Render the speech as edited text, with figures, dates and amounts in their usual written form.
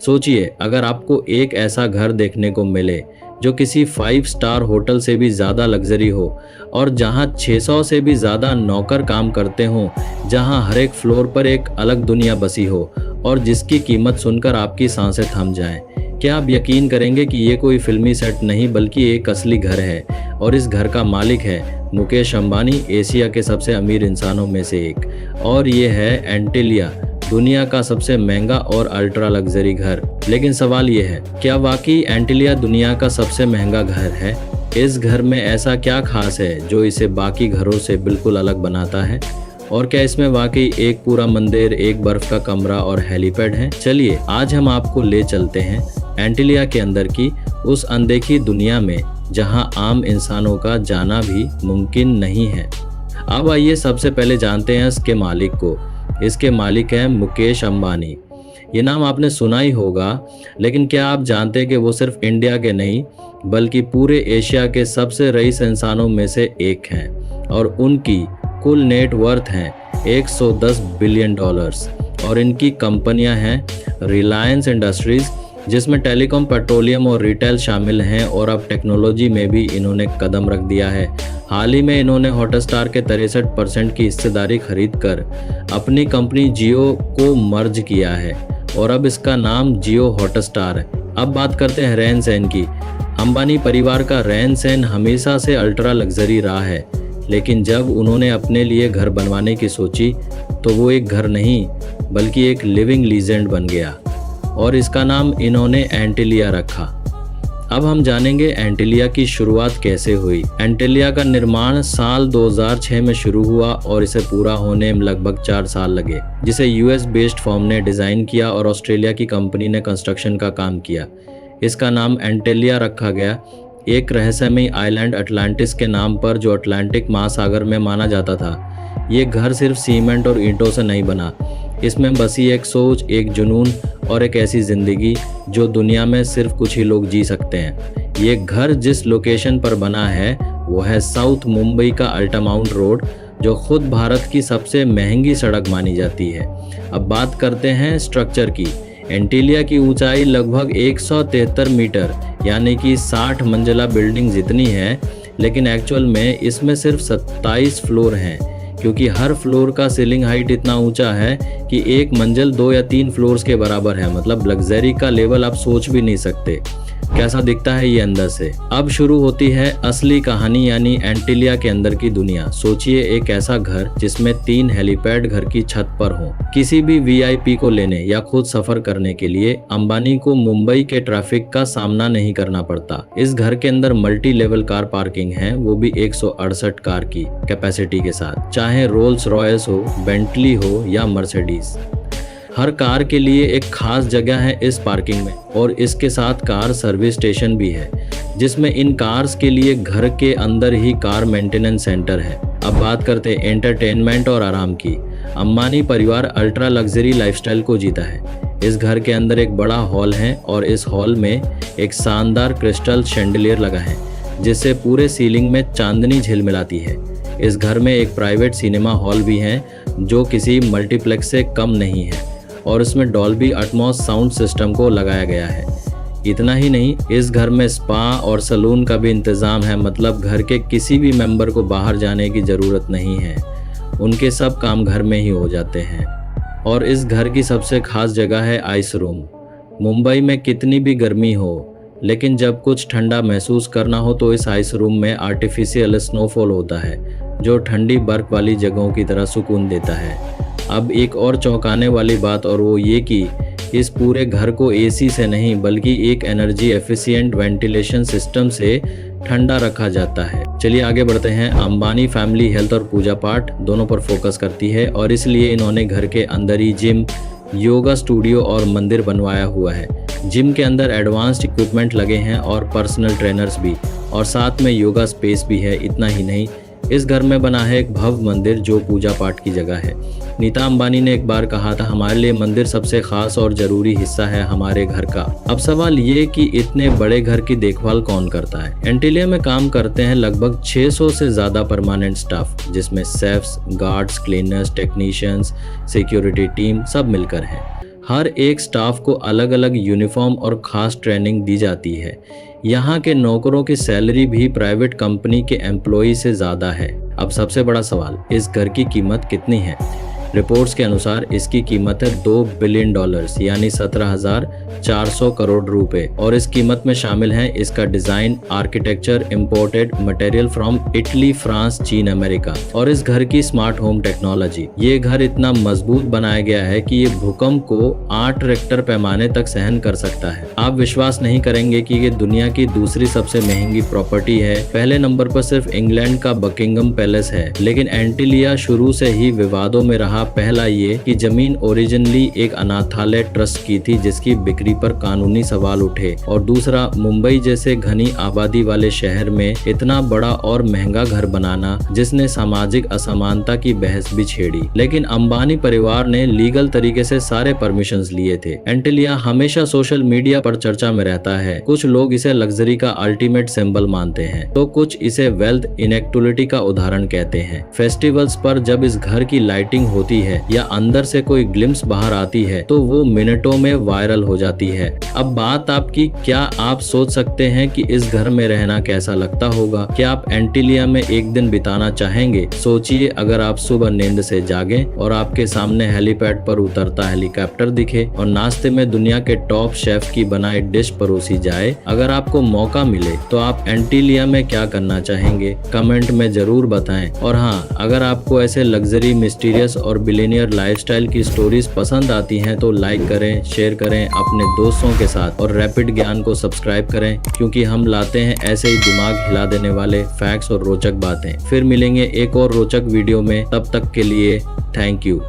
सोचिए, अगर आपको एक ऐसा घर देखने को मिले जो किसी 5 स्टार होटल से भी ज़्यादा लग्जरी हो और जहां 600 से भी ज़्यादा नौकर काम करते हों, जहां हर एक फ्लोर पर एक अलग दुनिया बसी हो और जिसकी कीमत सुनकर आपकी सांसें थम जाएं। क्या आप यकीन करेंगे कि ये कोई फिल्मी सेट नहीं बल्कि एक असली घर है और इस घर का मालिक है मुकेश अंबानी, एशिया के सबसे अमीर इंसानों में से एक। और ये है एंटिलिया, दुनिया का सबसे महंगा और अल्ट्रा लग्जरी घर। लेकिन सवाल ये है, क्या वाकई एंटिलिया दुनिया का सबसे महंगा घर है? इस घर में ऐसा क्या खास है जो इसे बाकी घरों से बिल्कुल अलग बनाता है? और क्या इसमें वाकई एक पूरा मंदिर, एक बर्फ का कमरा और हेलीपैड है? चलिए आज हम आपको ले चलते हैं एंटिलिया के अंदर की उस अनदेखी दुनिया में जहां आम इंसानों का जाना भी मुमकिन नहीं है। अब आइए सबसे पहले जानते हैं इसके मालिक को। इसके मालिक हैं मुकेश अंबानी। ये नाम आपने सुना ही होगा, लेकिन क्या आप जानते हैं कि वो सिर्फ इंडिया के नहीं बल्कि पूरे एशिया के सबसे रईस इंसानों में से एक हैं और उनकी कुल नेट वर्थ हैं $110 बिलियन और इनकी कंपनियां हैं रिलायंस इंडस्ट्रीज, जिसमें टेलीकॉम, पेट्रोलियम और रिटेल शामिल हैं, और अब टेक्नोलॉजी में भी इन्होंने कदम रख दिया है। हाल ही में इन्होंने हॉटस्टार के 63% की हिस्सेदारी खरीदकर अपनी कंपनी जियो को मर्ज किया है और अब इसका नाम जियो हॉटस्टार है। अब बात करते हैं रहन सहन की। अंबानी परिवार का रहन सहन हमेशा से अल्ट्रा लग्जरी रहा है, लेकिन जब उन्होंने अपने लिए घर बनवाने की सोची तो वो एक घर नहीं बल्कि एक लिविंग लीजेंड बन गया और इसका नाम इन्होंने एंटिलिया रखा। अब हम जानेंगे एंटिलिया की शुरुआत कैसे हुई। एंटिलिया का निर्माण साल 2006 में शुरू हुआ और इसे पूरा होने में लगभग 4 साल लगे, जिसे यूएस बेस्ड फर्म ने डिज़ाइन किया और ऑस्ट्रेलिया की कंपनी ने कंस्ट्रक्शन का काम किया। इसका नाम एंटिलिया रखा गया एक रहस्यमयी आइलैंड अटलांटिस के नाम पर, जो अटलांटिक महासागर में माना जाता था। ये घर सिर्फ सीमेंट और ईंटों से नहीं बना, इसमें बसी एक सोच, एक जुनून और एक ऐसी ज़िंदगी जो दुनिया में सिर्फ कुछ ही लोग जी सकते हैं। ये घर जिस लोकेशन पर बना है वो है साउथ मुंबई का अल्टामाउंट रोड, जो खुद भारत की सबसे महंगी सड़क मानी जाती है। अब बात करते हैं स्ट्रक्चर की। एंटिलिया की ऊंचाई लगभग 173 मीटर यानी कि 60 मंजिला बिल्डिंग जितनी है, लेकिन एक्चुअल में इसमें सिर्फ 27 फ्लोर हैं, क्योंकि हर फ्लोर का सीलिंग हाइट इतना ऊंचा है कि एक मंजिल 2 या 3 फ्लोर्स के बराबर है। मतलब लग्जरी का लेवल आप सोच भी नहीं सकते कैसा दिखता है ये अंदर से। अब शुरू होती है असली कहानी, यानी एंटिलिया के अंदर की दुनिया। सोचिए एक ऐसा घर जिसमें 3 हेलीपैड घर की छत पर हो। किसी भी वीआईपी को लेने या खुद सफर करने के लिए अंबानी को मुंबई के ट्रैफिक का सामना नहीं करना पड़ता। इस घर के अंदर मल्टी लेवल कार पार्किंग है, वो भी 168 कार की कैपेसिटी के साथ, चाहे रोल्स रॉयस हो, बेंटली हो या मर्सिडीज। हर कार के लिए एक खास जगह है इस पार्किंग में और इसके साथ कार सर्विस स्टेशन भी है, जिसमें इन कार्स के लिए घर के अंदर ही कार मेंटेनेंस सेंटर है। अब बात करते हैं एंटरटेनमेंट और आराम की। अंबानी परिवार अल्ट्रा लग्जरी लाइफस्टाइल को जीता है। इस घर के अंदर एक बड़ा हॉल है और इस हॉल में एक शानदार क्रिस्टल शैंडिलियर लगा है, जिससे पूरे सीलिंग में चांदनी झिलमिलाती है। इस घर में एक प्राइवेट सिनेमा हॉल भी है जो किसी मल्टीप्लेक्स से कम नहीं है और इसमें डॉल्बी एटमॉस साउंड सिस्टम को लगाया गया है। इतना ही नहीं, इस घर में स्पा और सलून का भी इंतज़ाम है। मतलब घर के किसी भी मेंबर को बाहर जाने की ज़रूरत नहीं है, उनके सब काम घर में ही हो जाते हैं। और इस घर की सबसे खास जगह है आइस रूम। मुंबई में कितनी भी गर्मी हो, लेकिन जब कुछ ठंडा महसूस करना हो तो इस आइस रूम में आर्टिफिशियल स्नोफॉल होता है, जो ठंडी बर्फ वाली जगहों की तरह सुकून देता है। अब एक और चौंकाने वाली बात, और वो ये कि इस पूरे घर को एसी से नहीं बल्कि एक एनर्जी एफिशिएंट वेंटिलेशन सिस्टम से ठंडा रखा जाता है। चलिए आगे बढ़ते हैं। अंबानी फैमिली हेल्थ और पूजा पाठ दोनों पर फोकस करती है और इसलिए इन्होंने घर के अंदर ही जिम, योगा स्टूडियो और मंदिर बनवाया हुआ है। जिम के अंदर एडवांस्ड इक्विपमेंट लगे हैं और पर्सनल ट्रेनर्स भी, और साथ में योगा स्पेस भी है। इतना ही नहीं, इस घर में बना है एक भव्य मंदिर जो पूजा पाठ की जगह है। नीता अंबानी ने एक बार कहा था, हमारे लिए मंदिर सबसे खास और ज़रूरी हिस्सा है हमारे घर का। अब सवाल ये कि इतने बड़े घर की देखभाल कौन करता है। एंटिलिया में काम करते हैं लगभग 600 से ज़्यादा परमानेंट स्टाफ, जिसमें chefs, guards, cleaners, technicians, security team सब मिलकर हैं। हर एक स्टाफ को अलग अलग यूनिफॉर्म और खास ट्रेनिंग दी जाती है। यहाँ के नौकरों की सैलरी भी प्राइवेट कंपनी के एम्प्लॉय से ज़्यादा है। अब सबसे बड़ा सवाल, इस घर की कीमत कितनी है? रिपोर्ट्स के अनुसार इसकी कीमत है $2 बिलियन यानी 17,400 करोड़ रुपए, और इस कीमत में शामिल हैं इसका design, architecture, imported material from Italy, France, चीन, अमेरिका, और इस घर की स्मार्ट होम टेक्नोलॉजी। ये घर इतना मजबूत बनाया गया है कि ये भूकंप को 8 रिक्टर पैमाने तक सहन कर सकता है। आप विश्वास नहीं करेंगे कि ये दुनिया की दूसरी सबसे महंगी प्रॉपर्टी है। पहले नंबर पर सिर्फ इंग्लैंड का बकिंगम पैलेस है, लेकिन एंटिलिया शुरू से ही विवादों में रहा। पहला ये कि जमीन ओरिजिनली एक अनाथालय ट्रस्ट की थी जिसकी बिक्री पर कानूनी सवाल उठे, और दूसरा मुंबई जैसे घनी आबादी वाले शहर में इतना बड़ा और महंगा घर बनाना जिसने सामाजिक असमानता की बहस भी छेड़ी। लेकिन अंबानी परिवार ने लीगल तरीके से सारे परमिशंस लिए थे। एंटिलिया हमेशा सोशल मीडिया पर चर्चा में रहता है। कुछ लोग इसे लग्जरी का अल्टीमेट सिंबल मानते हैं, तो कुछ इसे वेल्थ इनेक्टुलिटी का उदाहरण कहते हैं। फेस्टिवल्स पर जब इस घर की लाइटिंग होती है या अंदर से कोई ग्लिम्स बाहर आती है तो वो मिनटों में वायरल हो जाती है। अब बात आपकी, क्या आप सोच सकते हैं कि इस घर में रहना कैसा लगता होगा? क्या आप एंटिलिया में एक दिन बिताना चाहेंगे? सोचिए, अगर आप सुबह नींद से जागें और आपके सामने हेलीपैड पर उतरता हेलीकॉप्टर दिखे और नाश्ते में दुनिया के टॉप शेफ की बनाई डिश परोसी जाए। अगर आपको मौका मिले तो आप एंटिलिया में क्या करना चाहेंगे? कमेंट में जरूर बताएं। और हाँ, अगर आपको ऐसे लग्जरी, मिस्टीरियस और बिलियनियर लाइफस्टाइल की स्टोरीज पसंद आती हैं तो लाइक करें, शेयर करें अपने दोस्तों के साथ, और रैपिड ज्ञान को सब्सक्राइब करें, क्योंकि हम लाते हैं ऐसे ही दिमाग हिला देने वाले फैक्ट्स और रोचक बातें। फिर मिलेंगे एक और रोचक वीडियो में, तब तक के लिए थैंक यू।